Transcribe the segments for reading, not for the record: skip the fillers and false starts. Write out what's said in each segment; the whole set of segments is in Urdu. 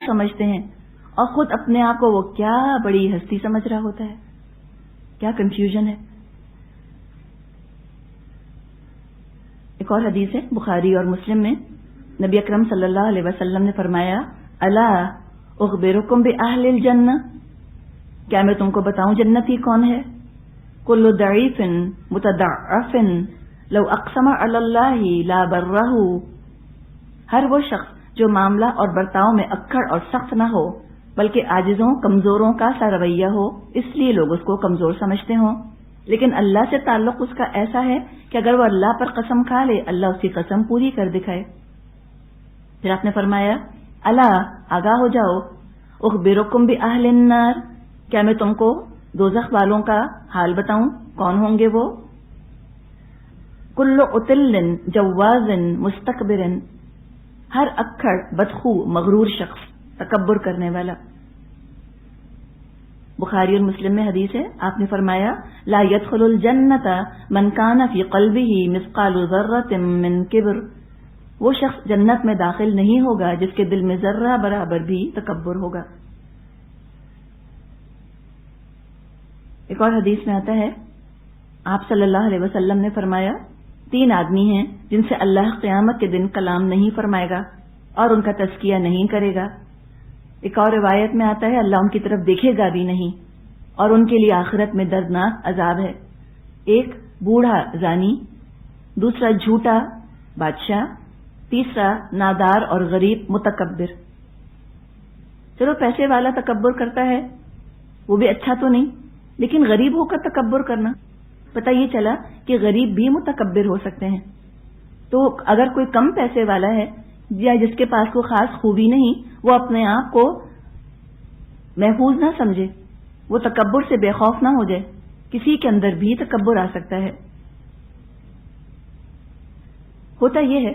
سمجھتے ہیں اور خود اپنے آپ کو وہ کیا بڑی ہستی سمجھ رہا ہوتا ہے. کیا کنفیوژن ہے. ایک اور حدیث ہے بخاری اور مسلم میں، نبی اکرم صلی اللہ علیہ وسلم نے فرمایا الا اخبرکم باہل الجنہ، کیا میں تم کو بتاؤں جنتی کون ہے؟ کل ضعیف متضعف لو اقسم علی اللہ لا برہ، ہر وہ شخص جو معاملہ اور برتاؤ میں اکڑ اور سخت نہ ہو بلکہ عاجزوں کمزوروں کا سا رویہ ہو، اس لیے لوگ اس کو کمزور سمجھتے ہوں، لیکن اللہ سے تعلق اس کا ایسا ہے کہ اگر وہ اللہ پر قسم کھا لے اللہ اس کی قسم پوری کر دکھائے. پھر آپ نے فرمایا الا آگاہ ہو جاؤ اخبرکم باہل النار، کیا میں تم کو دوزخ والوں کا حال بتاؤں کون ہوں گے وہ؟ کل عتل جواز مستکبر، ہر اکڑ بدخو مغرور شخص تکبر کرنے والا. بخاری اور مسلم میں حدیث ہے، آپ نے فرمایا لا يدخل الجنۃ من کان فی قلبہ مثقال ذرۃ من کبر، وہ شخص جنت میں داخل نہیں ہوگا جس کے دل میں ذرہ برابر بھی تکبر ہوگا. ایک اور حدیث میں آتا ہے آپ صلی اللہ علیہ وسلم نے فرمایا 3 آدمی ہیں جن سے اللہ قیامت کے دن کلام نہیں فرمائے گا اور ان کا تزکیہ نہیں کرے گا. ایک اور روایت میں آتا ہے اللہ ان کی طرف دیکھے گا بھی نہیں اور ان کے لیے آخرت میں دردناک عذاب ہے. ایک بوڑھا زانی، دوسرا جھوٹا بادشاہ، تیسرا نادار اور غریب متکبر. چلو پیسے والا تکبر کرتا ہے وہ بھی اچھا تو نہیں، لیکن غریب ہو کر تکبر کرنا، پتہ یہ چلا کہ غریب بھی متکبر ہو سکتے ہیں. تو اگر کوئی کم پیسے والا ہے یا جس کے پاس کوئی خاص خوبی نہیں، وہ اپنے آپ کو محفوظ نہ سمجھے، وہ تکبر سے بے خوف نہ ہو جائے. کسی کے اندر بھی تکبر آ سکتا ہے. ہوتا یہ ہے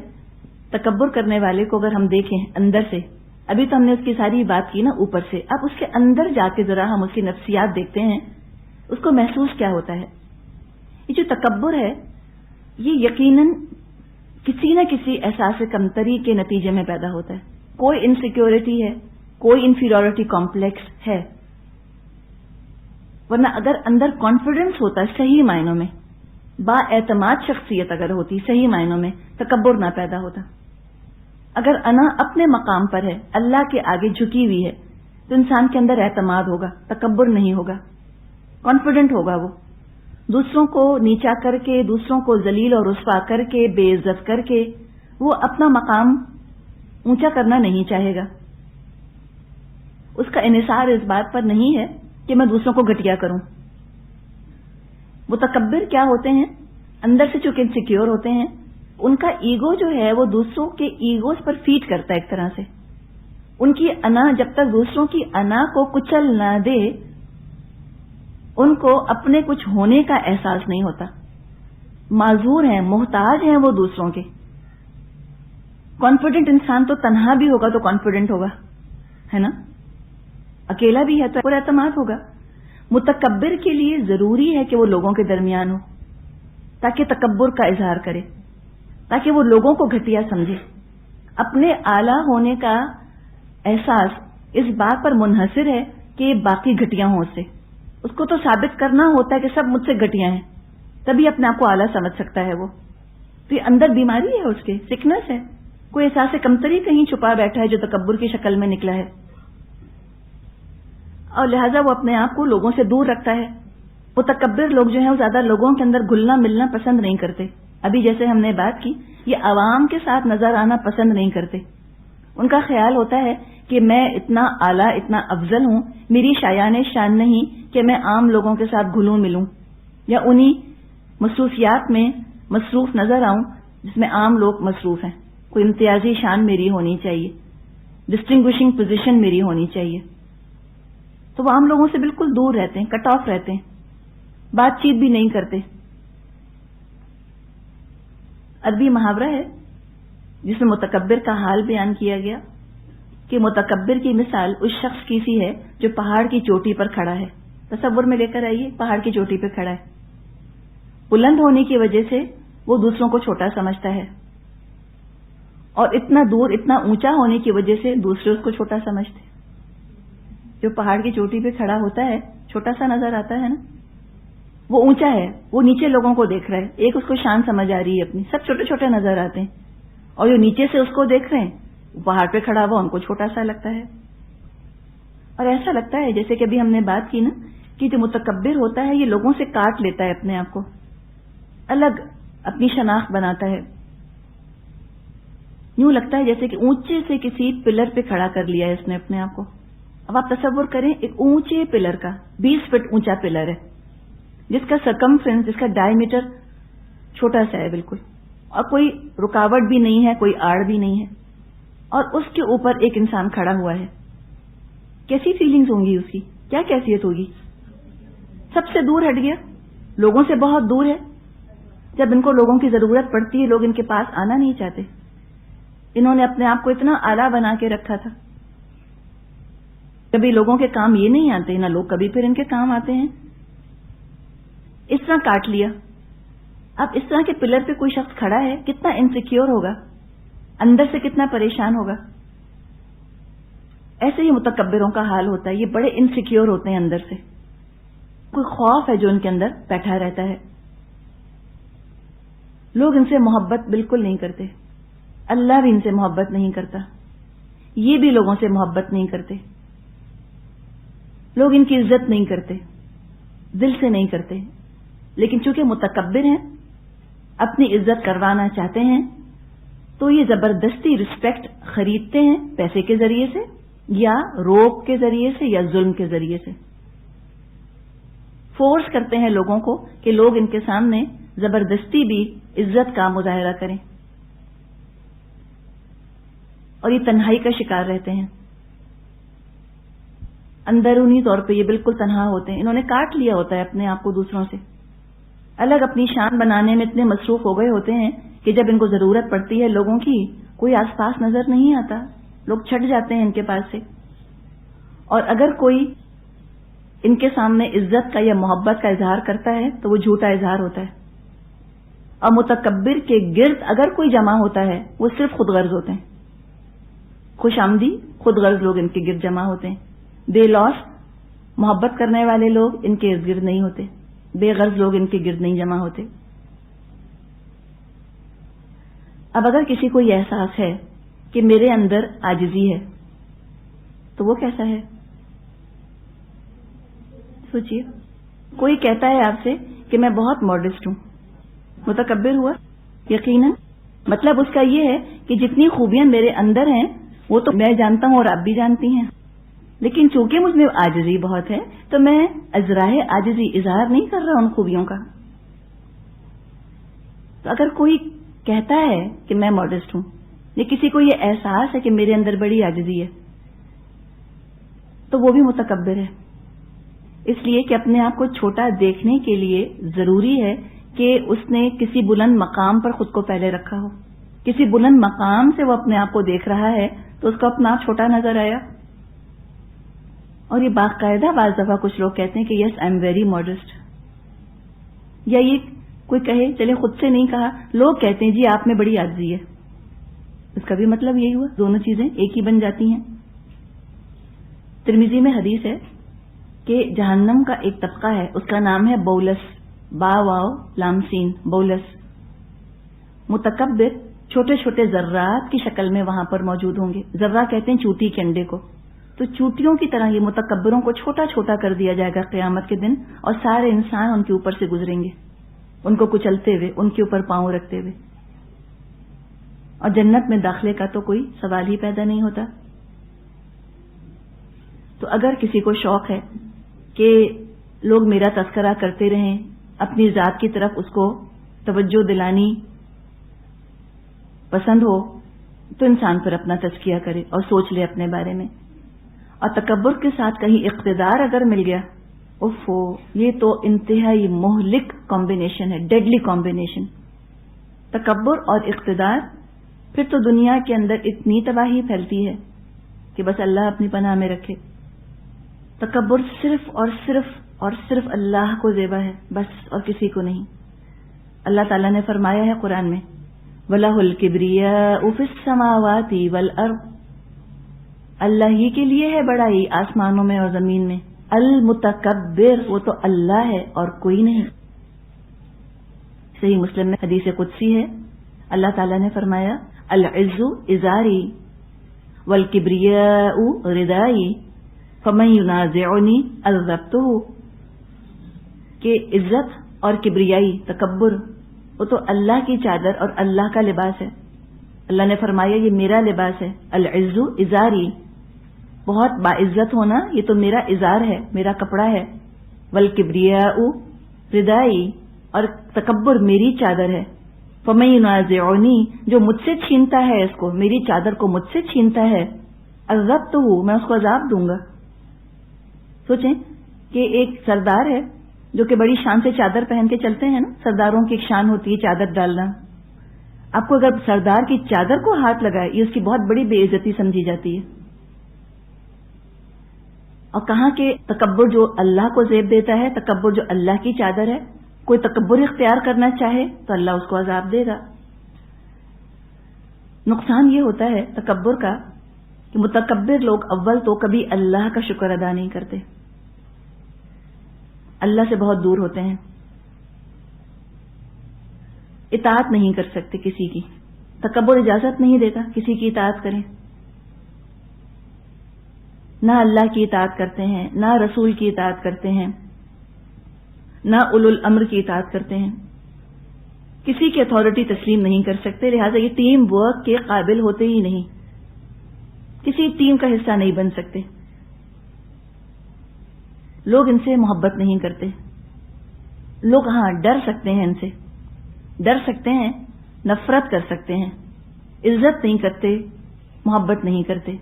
تکبر کرنے والے کو اگر ہم دیکھیں اندر سے، ابھی تو ہم نے اس کی ساری بات کی نا اوپر سے، اب اس کے اندر جا کے ذرا ہم اس کی نفسیات دیکھتے ہیں، اس کو محسوس کیا ہوتا ہے. یہ جو تکبر ہے یہ یقیناً کسی نہ کسی احساس کمتری کے نتیجے میں پیدا ہوتا ہے. کوئی انسیکیورٹی ہے، کوئی انفیریورٹی کمپلیکس ہے. ورنہ اگر اندر کانفیڈنس ہوتا ہے صحیح معنوں میں، با اعتماد شخصیت اگر ہوتی صحیح معنوں میں، تکبر نہ پیدا ہوتا. اگر انا اپنے مقام پر ہے، اللہ کے آگے جھکی ہوئی ہے، تو انسان کے اندر اعتماد ہوگا، تکبر نہیں ہوگا، کانفیڈنٹ ہوگا. وہ دوسروں کو نیچا کر کے، دوسروں کو ذلیل اور رسوا کر کے، بے عزت کر کے وہ اپنا مقام اونچا کرنا نہیں چاہے گا. اس کا انحصار اس بات پر نہیں ہے کہ میں دوسروں کو گھٹیا کروں. متکبر کیا ہوتے ہیں؟ اندر سے چونکہ انسیکیور ہوتے ہیں، ان کا ایگو جو ہے وہ دوسروں کے ایگوز پر فیڈ کرتا ہے ایک طرح سے. ان کی انا جب تک دوسروں کی انا کو کچل نہ دے، ان کو اپنے کچھ ہونے کا احساس نہیں ہوتا. معذور ہیں، محتاج ہیں وہ دوسروں کے. کانفیڈنٹ انسان تو تنہا بھی ہوگا تو کانفیڈنٹ ہوگا، ہے نا؟ اکیلا بھی ہے تو پر اعتماد ہوگا. متکبر کے لیے ضروری ہے کہ وہ لوگوں کے درمیان ہو تاکہ تکبر کا اظہار کرے، تاکہ وہ لوگوں کو گھٹیا سمجھے. اپنے اعلیٰ ہونے کا احساس اس بات پر منحصر ہے کہ باقی گھٹیا ہوں اس سے. اس کو تو ثابت کرنا ہوتا ہے کہ سب مجھ سے گھٹیا ہیں، تبھی اپنے آپ کو اعلیٰ سمجھ سکتا ہے. وہ تو یہ اندر بیماری ہے، اس کے سکنس ہے، کوئی احساس کمتری کہیں چھپا بیٹھا ہے جو تکبر کی شکل میں نکلا ہے، اور لہٰذا وہ اپنے آپ کو لوگوں سے دور رکھتا ہے. متکبر لوگ جو ہیں وہ زیادہ لوگوں کے اندر گھلنا ملنا پسند نہیں کرتے. ابھی جیسے ہم نے بات کی، یہ عوام کے ساتھ نظر آنا پسند نہیں کرتے. ان کا خیال ہوتا ہے کہ میں اتنا اعلیٰ اتنا افضل ہوں، میری شایان شان نہیں کہ میں عام لوگوں کے ساتھ گھلوں ملوں یا انہی مصروفیات میں مصروف نظر آؤں جس میں عام لوگ مصروف ہیں. کوئی امتیازی شان میری ہونی چاہیے، ڈسٹنگوشنگ پوزیشن میری ہونی چاہیے. تو وہ عام لوگوں سے بالکل دور رہتے ہیں، کٹ آف رہتے ہیں، بات چیت بھی نہیں کرتے. عربی محاورہ ہے جس میں متکبر کا حال بیان کیا گیا کہ متکبر کی مثال اس شخص کی سی ہے جو پہاڑ کی چوٹی پر کھڑا ہے. تصور میں لے کر آئیے، پہاڑ کی چوٹی پہ کھڑا ہے، بلند ہونے کی وجہ سے وہ دوسروں کو چھوٹا سمجھتا ہے. اور اتنا دور اتنا اونچا ہونے کی وجہ سے دوسرے اس کو چھوٹا سمجھتے. جو پہاڑ کی چوٹی پہ کھڑا ہوتا ہے چھوٹا سا نظر آتا ہے نا, وہ اونچا ہے, وہ نیچے لوگوں کو دیکھ رہا ہے, ایک اس کو شان سمجھ آ رہی ہے اپنی, سب چھوٹے چھوٹے نظر آتے ہیں, اور جو نیچے سے اس کو دیکھ رہے ہیں وہ پہاڑ پہ کھڑا ہوا ان کو چھوٹا سا لگتا ہے. اور ایسا لگتا ہے جیسے کہ ابھی ہم نے بات کی نا کہ جو متکبر ہوتا ہے یہ لوگوں سے کاٹ لیتا ہے اپنے آپ کو, الگ اپنی شناخت بناتا ہے. یوں لگتا ہے جیسے کہ اونچے سے کسی پلر پہ کھڑا کر لیا ہے اس نے اپنے آپ کو. اب آپ تصور کریں ایک اونچے پلر کا 20 فٹ اونچا پلر ہے جس کا سرکمفرنس, جس کا ڈائی میٹر چھوٹا سا ہے بالکل, اور کوئی رکاوٹ بھی نہیں ہے, کوئی آڑ بھی نہیں ہے, اور اس کے اوپر ایک انسان کھڑا ہوا ہے. کیسی فیلنگز ہوں گی اس کی, کیا کیفیت ہوگی؟ سب سے دور ہٹ گیا, لوگوں سے بہت دور ہے. جب ان کو لوگوں کی ضرورت پڑتی ہے لوگ ان کے پاس آنا نہیں چاہتے. انہوں نے اپنے آپ کو اتنا اعلیٰ بنا کے رکھا تھا. کبھی لوگوں کے کام یہ نہیں آتے, نہ لوگ کبھی پھر ان کے کام آتے ہیں. اس طرح کاٹ لیا. اب اس طرح کے پلر پہ کوئی شخص کھڑا ہے, کتنا انسیکیور ہوگا, اندر سے کتنا پریشان ہوگا. ایسے ہی متکبروں کا حال ہوتا ہے, یہ بڑے انسیکیور ہوتے ہیں اندر سے, کوئی خوف ہے جو ان کے اندر بیٹھا رہتا ہے. لوگ ان سے محبت بالکل نہیں کرتے, اللہ بھی ان سے محبت نہیں کرتا, یہ بھی لوگوں سے محبت نہیں کرتے. لوگ ان کی عزت نہیں کرتے, دل سے نہیں کرتے, لیکن چونکہ متکبر ہیں, اپنی عزت کروانا چاہتے ہیں, تو یہ زبردستی رسپیکٹ خریدتے ہیں پیسے کے ذریعے سے, یا روب کے ذریعے سے, یا ظلم کے ذریعے سے. فورس کرتے ہیں لوگوں کو کہ لوگ ان کے سامنے زبردستی بھی عزت کا مظاہرہ کریں, اور یہ تنہائی کا شکار رہتے ہیں. اندرونی طور پہ یہ بالکل تنہا ہوتے ہیں. انہوں نے کاٹ لیا ہوتا ہے اپنے آپ کو دوسروں سے, الگ اپنی شان بنانے میں اتنے مصروف ہو گئے ہوتے ہیں کہ جب ان کو ضرورت پڑتی ہے لوگوں کی, کوئی آس پاس نظر نہیں آتا, لوگ چھٹ جاتے ہیں ان کے پاس سے. اور اگر کوئی ان کے سامنے عزت کا یا محبت کا اظہار کرتا ہے تو وہ جھوٹا اظہار ہوتا ہے. اور متکبر کے گرد اگر کوئی جمع ہوتا ہے وہ صرف خود غرض ہوتے ہیں, خوش آمدی خود غرض لوگ ان کے گرد جمع ہوتے ہیں. بے لوس محبت کرنے والے لوگ ان کے ارد گرد نہیں ہوتے, بے غرض لوگ ان کے گرد نہیں جمع ہوتے. اب اگر کسی کو یہ احساس ہے کہ میرے اندر عاجزی ہے تو وہ کیسا ہے؟ سوچئے. کوئی کہتا ہے آپ سے کہ میں بہت ماڈسٹ ہوں, متکبر ہوا یقیناً. مطلب اس کا یہ ہے کہ جتنی خوبیاں میرے اندر ہیں وہ تو میں جانتا ہوں اور آپ بھی جانتی ہیں, لیکن چونکہ مجھ میں عاجزی بہت ہے تو میں ازراہ عاجزی اظہار نہیں کر رہا ان خوبیوں کا. تو اگر کوئی کہتا ہے کہ میں ماڈسٹ ہوں, یا کسی کو یہ احساس ہے کہ میرے اندر بڑی عاجزی ہے, تو وہ بھی متکبر ہے. اس لیے کہ اپنے آپ کو چھوٹا دیکھنے کے لیے ضروری ہے کہ اس نے کسی بلند مقام پر خود کو پہلے رکھا ہو. کسی بلند مقام سے وہ اپنے آپ کو دیکھ رہا ہے تو اس کو اپنا آپ چھوٹا نظر آیا. اور یہ باقاعدہ بعض دفعہ کچھ لوگ کہتے ہیں کہ یس آئی ایم ویری ماڈسٹ, یا یہ کوئی کہے, چلے خود سے نہیں کہا, لوگ کہتے ہیں جی آپ میں بڑی عاجزی ہے. اس کا بھی مطلب یہی ہوا, دونوں چیزیں ایک ہی بن جاتی ہیں. ترمذی میں حدیث ہے کہ جہنم کا ایک طبقہ ہے, اس کا نام ہے بولس, با واو لام سین, بولس. متکبر چھوٹے چھوٹے ذرات کی شکل میں وہاں پر موجود ہوں گے. ذرہ کہتے ہیں چوٹی کے انڈے کو. تو چوٹیوں کی طرح یہ متکبروں کو چھوٹا چھوٹا کر دیا جائے گا قیامت کے دن, اور سارے انسان ان کے اوپر سے گزریں گے, ان کو کچلتے ہوئے, ان کے اوپر پاؤں رکھتے ہوئے. اور جنت میں داخلے کا تو کوئی سوال ہی پیدا نہیں ہوتا. تو اگر کسی کو شوق ہے کہ لوگ میرا تذکرہ کرتے رہیں, اپنی ذات کی طرف اس کو توجہ دلانی پسند ہو, تو انسان پھر اپنا تزکیہ کرے اور سوچ لے اپنے بارے میں. اور تکبر کے ساتھ کہیں اقتدار اگر مل گیا, اوفو, یہ تو انتہائی مہلک کمبینیشن ہے, ڈیڈلی کمبینیشن. تکبر اور اقتدار, پھر تو دنیا کے اندر اتنی تباہی پھیلتی ہے کہ بس اللہ اپنی پناہ میں رکھے. تکبر صرف اور صرف اور صرف اللہ کو زیبا ہے, بس, اور کسی کو نہیں. اللہ تعالیٰ نے فرمایا ہے قرآن میں, وَلَهُ الْكِبْرِيَاءُ فِي السَّمَاوَاتِ وَالْأَرْضِ، اللہ ہی کے لیے ہے بڑائی آسمانوں میں اور زمین میں. المتکبر، وہ تو اللہ ہے اور کوئی نہیں. صحیح مسلم میں حدیث قدسی ہے، اللہ تعالیٰ نے فرمایا العز ازاری والکبریاء ردائی فمن ینازعنی عذبتہ، کہ عزت اور کبریائی، تکبر، وہ تو اللہ کی چادر اور اللہ کا لباس ہے. اللہ نے فرمایا یہ میرا لباس ہے. العز ازاری، بہت باعزت ہونا یہ تو میرا ازار ہے، میرا کپڑا ہے. والکبریاء ردائی، اور تکبر میری چادر ہے. فمن ینازعنی، جو مجھ سے چھینتا ہے اس کو، میری چادر کو مجھ سے چھینتا ہے، عذبتہ، میں اس کو عذاب دوں گا. سوچیں کہ ایک سردار ہے جو کہ بڑی شان سے چادر پہن کے چلتے ہیں نا، سرداروں کی ایک شان ہوتی ہے چادر ڈالنا. آپ کو اگر سردار کی چادر کو ہاتھ لگائے یہ اس کی بہت بڑی بے عزتی سمجھی جاتی ہے. اور کہاں کہ تکبر جو اللہ کو زیب دیتا ہے، تکبر جو اللہ کی چادر ہے، کوئی تکبر اختیار کرنا چاہے تو اللہ اس کو عذاب دے گا. نقصان یہ ہوتا ہے تکبر کا کہ متکبر لوگ اول تو کبھی اللہ کا شکر ادا نہیں کرتے، اللہ سے بہت دور ہوتے ہیں، اطاعت نہیں کر سکتے کسی کی. تکبر اجازت نہیں دیتا کسی کی اطاعت کریں. نہ اللہ کی اطاعت کرتے ہیں، نہ رسول کی اطاعت کرتے ہیں، نہ اولو الامر کی اطاعت کرتے ہیں. کسی کی اتھارٹی تسلیم نہیں کر سکتے، لہذا یہ ٹیم ورک کے قابل ہوتے ہی نہیں، کسی ٹیم کا حصہ نہیں بن سکتے. لوگ ان سے محبت نہیں کرتے. لوگ ہاں ڈر سکتے ہیں، ان سے ڈر سکتے ہیں، نفرت کر سکتے ہیں، عزت نہیں کرتے، محبت نہیں کرتے.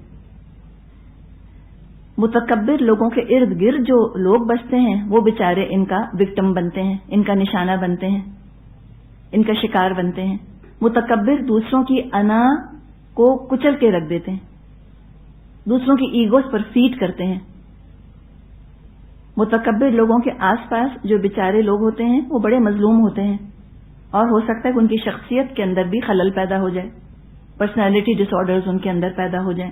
متکبر لوگوں کے ارد گرد جو لوگ بستے ہیں وہ بیچارے ان کا وکٹم بنتے ہیں، ان کا نشانہ بنتے ہیں، ان کا شکار بنتے ہیں. متکبر دوسروں کی انا کو کچل کے رکھ دیتے ہیں، دوسروں کی ایگوز پر فیڈ کرتے ہیں. متکبر لوگوں کے آس پاس جو بیچارے لوگ ہوتے ہیں وہ بڑے مظلوم ہوتے ہیں، اور ہو سکتا ہے کہ ان کی شخصیت کے اندر بھی خلل پیدا ہو جائے، پرسنالٹی ڈس آرڈرز ان کے اندر پیدا ہو جائیں.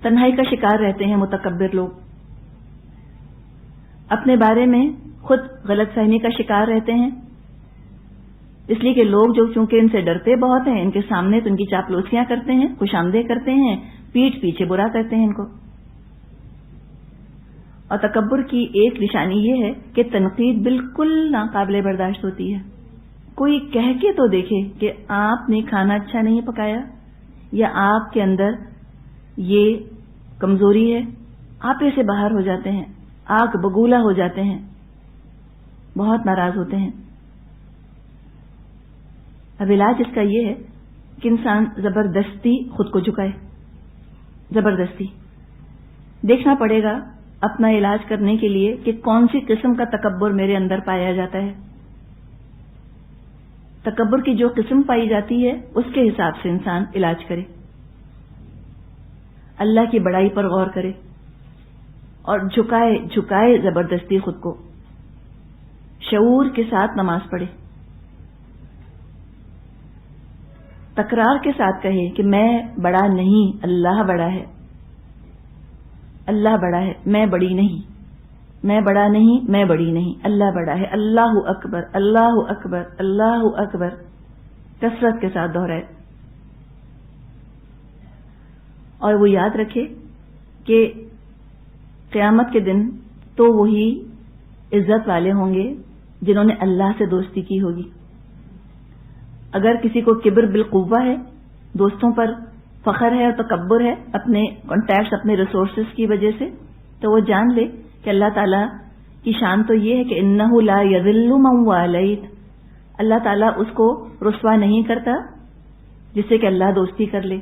تنہائی کا شکار رہتے ہیں متکبر لوگ. اپنے بارے میں خود غلط فہمی کا شکار رہتے ہیں، اس لیے کہ لوگ جو چونکہ ان سے ڈرتے بہت ہیں، ان کے سامنے تو ان کی چاپلوسیاں کرتے ہیں، خوش آمدید کرتے ہیں، پیٹھ پیچھے برا کرتے ہیں ان کو. اور تکبر کی ایک نشانی یہ ہے کہ تنقید بالکل ناقابل برداشت ہوتی ہے. کوئی کہہ کے تو دیکھے کہ آپ نے کھانا اچھا نہیں پکایا، یا آپ کے اندر یہ کمزوری ہے، آپ ایسے باہر ہو جاتے ہیں، آگ بگولا ہو جاتے ہیں، بہت ناراض ہوتے ہیں. اب علاج اس کا یہ ہے کہ انسان زبردستی خود کو جھکائے. زبردستی دیکھنا پڑے گا اپنا علاج کرنے کے لیے کہ کون سی قسم کا تکبر میرے اندر پایا جاتا ہے. تکبر کی جو قسم پائی جاتی ہے اس کے حساب سے انسان علاج کرے، اللہ کی بڑائی پر غور کرے اور جھکائے زبردستی خود کو، شعور کے ساتھ نماز پڑھے، تکرار کے ساتھ کہے کہ میں بڑا نہیں، اللہ بڑا ہے، اللہ بڑا ہے، میں بڑی نہیں، میں بڑا نہیں، میں بڑی نہیں، اللہ بڑا ہے، اللہ اکبر، اللہ اکبر، اللہ اکبر، کثرت کے ساتھ دہرائے. اور وہ یاد رکھے کہ قیامت کے دن تو وہی عزت والے ہوں گے جنہوں نے اللہ سے دوستی کی ہوگی. اگر کسی کو کبر بالقوہ ہے، دوستوں پر فخر ہے اور تکبر ہے اپنے کانٹیکٹس، اپنے ریسورسز کی وجہ سے، تو وہ جان لے کہ اللہ تعالیٰ کی شان تو یہ ہے کہ انہ لا یذل من والیت، اللہ تعالیٰ اس کو رسوا نہیں کرتا جس سے کہ اللہ دوستی کر لے.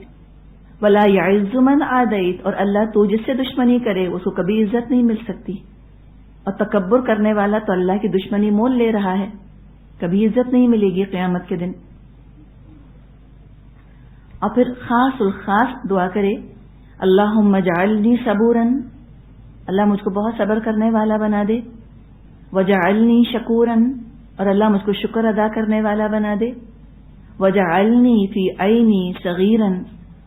ولا یعز من عادیت، اور اللہ تو جس سے دشمنی کرے اس کو کبھی عزت نہیں مل سکتی. اور تکبر کرنے والا تو اللہ کی دشمنی مول لے رہا ہے، کبھی عزت نہیں ملے گی قیامت کے دن. اور پھر خاص الخاص دعا کرے اللہم اجعلنی صبورا، اللہ مجھ کو بہت صبر کرنے والا بنا دے، وجعلنی شکورا، اور اللہ مجھ کو شکر ادا کرنے والا بنا دے، وجعلنی فی عینی صغیرا،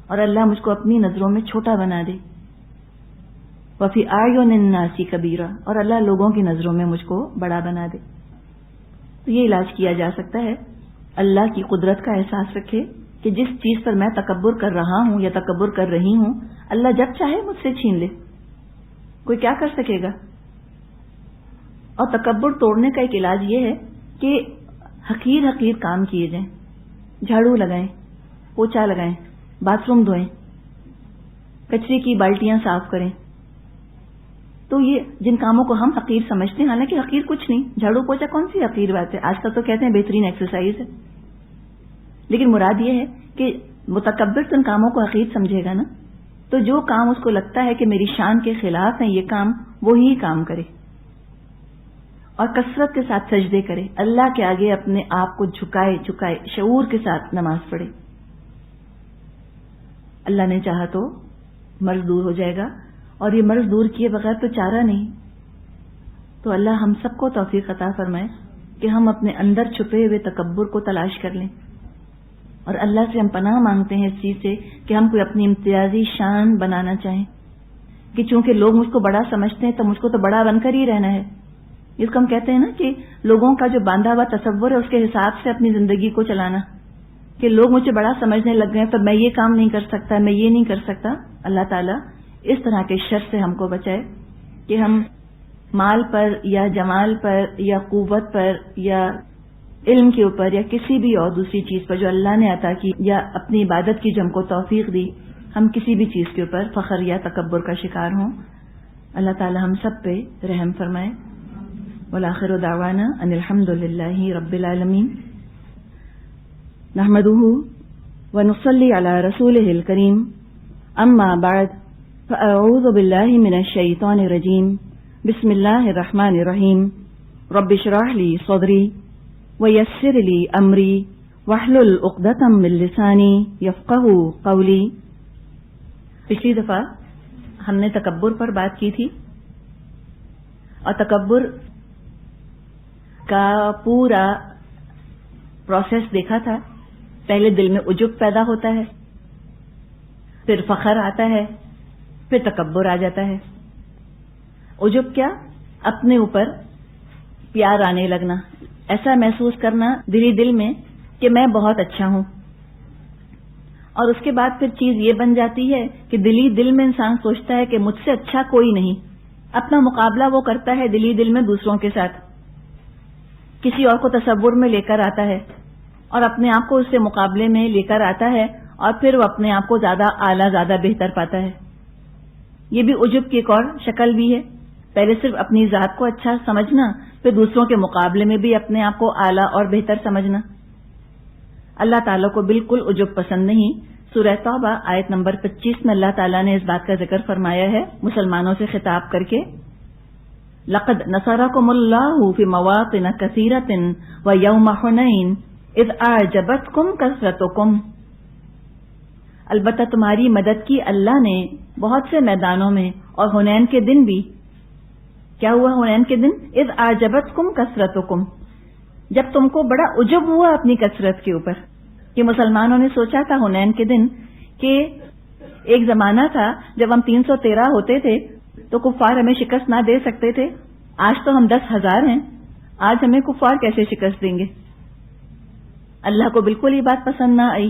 اور اللہ مجھ کو اپنی نظروں میں چھوٹا بنا دے، وفی اعین الناس کبیرا، اور اللہ لوگوں کی نظروں میں مجھ کو بڑا بنا دے۔ تو یہ علاج کیا جا سکتا ہے، اللہ کی قدرت کا احساس رکھے کہ جس چیز پر میں تکبر کر رہا ہوں یا تکبر کر رہی ہوں، اللہ جب چاہے مجھ سے چھین لے، کوئی کیا کر سکے گا۔ اور تکبر توڑنے کا ایک علاج یہ ہے کہ حقیر حقیر کام کیے جائیں، جھاڑو لگائیں، پوچھا لگائیں، باتھ روم دھوئیں، کچرے کی بالٹیاں صاف کریں۔ تو یہ جن کاموں کو ہم حقیر سمجھتے ہیں، حالانکہ حقیر کچھ نہیں، جھاڑو پوچھا کون سی حقیر بات ہے، آج کل تو کہتے ہیں بہترین ایکسرسائز ہے، لیکن مراد یہ ہے کہ متکبر تو ان کاموں کو حقیر سمجھے گا نا، تو جو کام اس کو لگتا ہے کہ میری شان کے خلاف ہیں یہ کام، وہی کام کرے اور کثرت کے ساتھ سجدے کرے، اللہ کے آگے اپنے آپ کو جھکائے شعور کے ساتھ نماز پڑھے۔ اللہ نے چاہا تو مرض دور ہو جائے گا، اور یہ مرض دور کیے بغیر تو چارہ نہیں۔ تو اللہ ہم سب کو توفیق عطا فرمائے کہ ہم اپنے اندر چھپے ہوئے تکبر کو تلاش کر لیں، اور اللہ سے ہم پناہ مانگتے ہیں اس چیز سے کہ ہم کوئی اپنی امتیازی شان بنانا چاہیں کہ چونکہ لوگ مجھ کو بڑا سمجھتے ہیں تو مجھ کو تو بڑا بن کر ہی رہنا ہے۔ اس کو ہم کہتے ہیں نا کہ لوگوں کا جو باندھا ہوا تصور ہے اس کے حساب سے اپنی زندگی کو چلانا، کہ لوگ مجھے بڑا سمجھنے لگ گئے تو میں یہ کام نہیں کر سکتا، میں یہ نہیں کر سکتا۔ اللہ تعالیٰ اس طرح کے شر سے ہم کو بچائے کہ ہم مال پر یا جمال پر یا قوت پر یا علم کے اوپر یا کسی بھی اور دوسری چیز پر جو اللہ نے عطا کی یا اپنی عبادت کی جو ہم کو توفیق دی، ہم کسی بھی چیز کے اوپر فخر یا تکبر کا شکار ہوں۔ اللہ تعالیٰ ہم سب پہ رحم فرمائے۔ والآخر دعوانا ان الحمد للہ رب العالمین، نحمدہ ونصلی علی رسولہ الکریم، اما بعد فاعوذ باللہ من الشیطان الرجیم، بسم اللہ الرحمن الرحیم، رب اشرح لی صدری ویسر لی امری واحلل عقدۃ من لسانی یفقہوا قولی۔ پچھلی دفعہ ہم نے تکبر پر بات کی تھی، اور تکبر کا پورا پروسیس دیکھا تھا۔ پہلے دل میں عجب پیدا ہوتا ہے، پھر فخر آتا ہے، پھر تکبر آ جاتا ہے۔ عجب کیا؟ اپنے اوپر پیار آنے لگنا، ایسا محسوس کرنا دلی دل میں کہ میں بہت اچھا ہوں، اور اس کے بعد پھر چیز یہ بن جاتی ہے کہ دلی دل میں انسان سوچتا ہے کہ مجھ سے اچھا کوئی نہیں۔ اپنا مقابلہ وہ کرتا ہے دلی دل میں دوسروں کے ساتھ، کسی اور کو تصور میں لے کر آتا ہے اور اپنے آپ کو اس سے مقابلے میں لے کر آتا ہے، اور پھر وہ اپنے آپ کو زیادہ اعلیٰ زیادہ بہتر پاتا ہے۔ یہ بھی عجب کی ایک اور شکل بھی ہے، پہلے صرف اپنی ذات کو اچھا سمجھنا، پھر دوسروں کے مقابلے میں بھی اپنے آپ کو اعلیٰ اور بہتر سمجھنا۔ اللہ تعالیٰ کو بالکل عجب پسند نہیں۔ سورہ توبہ آیت نمبر 25 میں اللہ تعالیٰ نے اس بات کا ذکر فرمایا ہے مسلمانوں سے خطاب کر کے، لقد نصرکم اللہ فی مواطن کثیرۃ ویوم حنین اذ اعجبتکم کثرتکم، البتہ تمہاری مدد کی اللہ نے بہت سے میدانوں میں، اور حنین کے دن بھی۔ کیا ہوا حنین کے دن؟ اذ اعجبتکم کثرتکم، جب تم کو بڑا عجب ہوا اپنی کثرت کے اوپر۔ کہ مسلمانوں نے سوچا تھا حنین کے دن کہ ایک زمانہ تھا جب ہم 313 ہوتے تھے تو کفار ہمیں شکست نہ دے سکتے تھے، آج تو ہم 10,000 ہیں، آج ہمیں کفار کیسے شکست دیں گے؟ اللہ کو بالکل یہ بات پسند نہ آئی۔